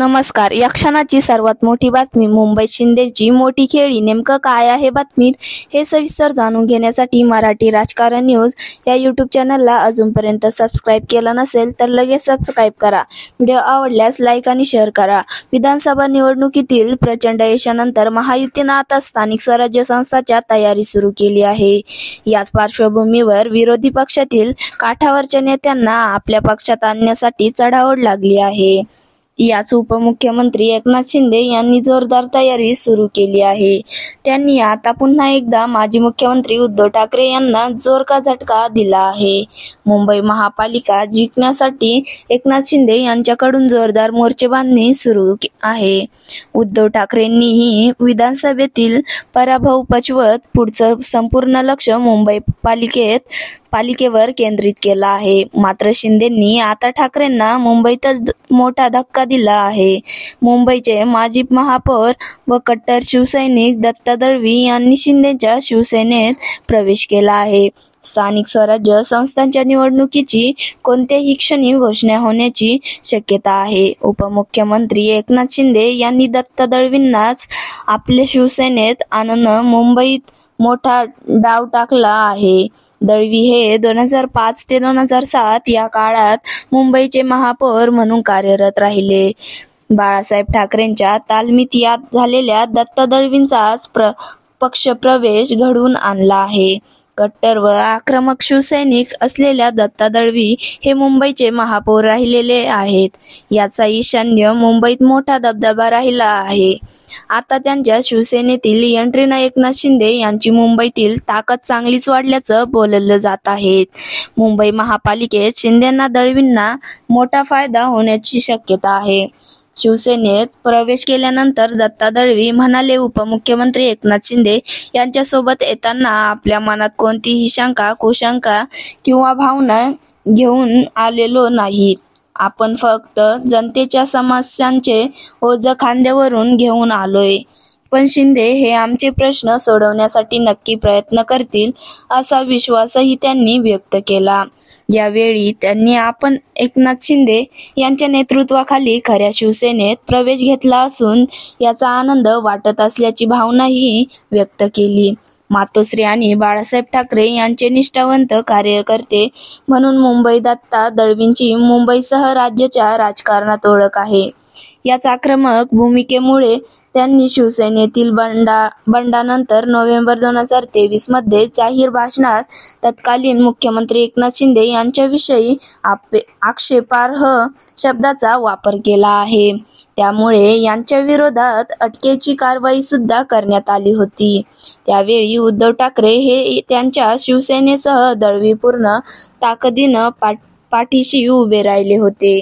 नमस्कार. या क्षणाची सर्वात मोठी बातमी. मुंबईत शिंदेची मोठी खेळी. नेमकं काय आहे बातमीत हे सविस्तर जाणून घेण्यासाठी मराठी राजकारण न्यूज या यूट्यूब चॅनलला अजूनपर्यंत सबस्क्राईब केलं नसेल तर लगेच सबस्क्राईब करा. व्हिडिओ आवडल्यास लाईक आणि शेअर करा. विधानसभा निवडणुकीतील प्रचंड यशानंतर महायुतीनं आता स्थानिक स्वराज्य संस्थांच्या तयारी सुरू केली आहे. याच पार्श्वभूमीवर विरोधी पक्षातील काठावरच्या नेत्यांना आपल्या पक्षात आणण्यासाठी चढाओढ लागली आहे. याच उपमुख्यमंत्री एकनाथ शिंदे यांनी जोरदार तयारी सुरू केली आहे. त्यांनी आता पुन्हा एकदा माजी मुख्यमंत्री उद्धव ठाकरे यांना जोरका झटका दिला आहे. मुंबई महापालिका जिंकण्यासाठी एकनाथ शिंदे यांच्याकडून जोरदार मोर्चेबांधणी सुरू आहे. उद्धव ठाकरेंनीही विधानसभेतील पराभव पचवत पुढचं संपूर्ण लक्ष मुंबई पालिकेवर केंद्रित केलं आहे. मात्र शिंदेंनी आता ठाकरेंना मुंबईतच मोठा धक्का दिला आहे. मुंबईचे माजी महापौर व कट्टर शिवसैनिक दत्ता दळवी यांनी शिंदेच्या शिवसेनेत प्रवेश केला आहे. स्थानिक स्वराज्य संस्थांच्या निवडणुकीची कोणत्याही क्षणी घोषणा होण्याची शक्यता आहे. उपमुख्यमंत्री एकनाथ शिंदे यांनी दत्ता दळवींनाच आपल्या शिवसेनेत आणणं मुंबईत मोठा डाव टाकला आहे. दळवी हे 2005 ते 2007 या काळात मुंबईचे महापौर म्हणून कार्यरत राहिले. बाळासाहेब ठाकरेंच्या तालमीत यात झालेल्या दत्ता दळवींचाच पक्षप्रवेश घडवून आणला आहे. कट्टर व आक्रमक शिवसैनिक असलेल्या दत्ता दळवी हे मुंबईचे महापौर राहिलेले आहेत. याचा ईशान्य मुंबईत मोठा दबदबा राहिला आहे. आता त्यांच्या शिवसेनेतील एंट्रीनं एकनाथ शिंदे यांची मुंबईतील ताकद चांगलीच वाढल्याचं बोललं जात आहे. मुंबई महापालिकेत शिंदेंना दळवींना मोठा फायदा होण्याची शक्यता आहे. शिवसेनेत प्रवेश केल्यानंतर दत्ता दळवी म्हणाले, उपमुख्यमंत्री एकनाथ शिंदे यांच्यासोबत येताना आपल्या मनात कोणतीही शंका, कुशंका किंवा भावना घेऊन आलेलो नाहीत. आपण फक्त जनतेच्या समस्यांचे ओझं खांद्यावरून घेऊन आलोय. पण शिंदे हे आमचे प्रश्न सोडवण्यासाठी नक्की प्रयत्न करतील असा विश्वासही त्यांनी व्यक्त केला. यावेळी त्यांनी आपण एकनाथ शिंदे यांच्या नेतृत्वाखाली खऱ्या शिवसेनेत प्रवेश घेतला असून याचा आनंद वाटत असल्याची भावनाही व्यक्त केली. मातोश्री आणि बाळासाहेब ठाकरे यांचे निष्ठावंत कार्यकर्ते म्हणून मुंबई दत्ता दळवींची मुंबईसह राज्याच्या राजकारणात ओळख आहे. याच आक्रमक भूमिकेमुळे त्यांनी शिवसेनेतील बंडानंतर नोव्हेंबर 2023 मध्ये जाहीर भाषणात तत्कालीन मुख्यमंत्री एकनाथ शिंदे यांच्याविषयी आक्षेपार्ह शब्दाचा वापर केला आहे. त्यामुळे यांच्या विरोधात अटकेची कारवाई सुद्धा करण्यात आली होती. त्यावेळी उद्धव ठाकरे हे त्यांच्या शिवसेनेसह दळवी पूर्ण ताकदीनं पाठीशी उभे राहिले होते.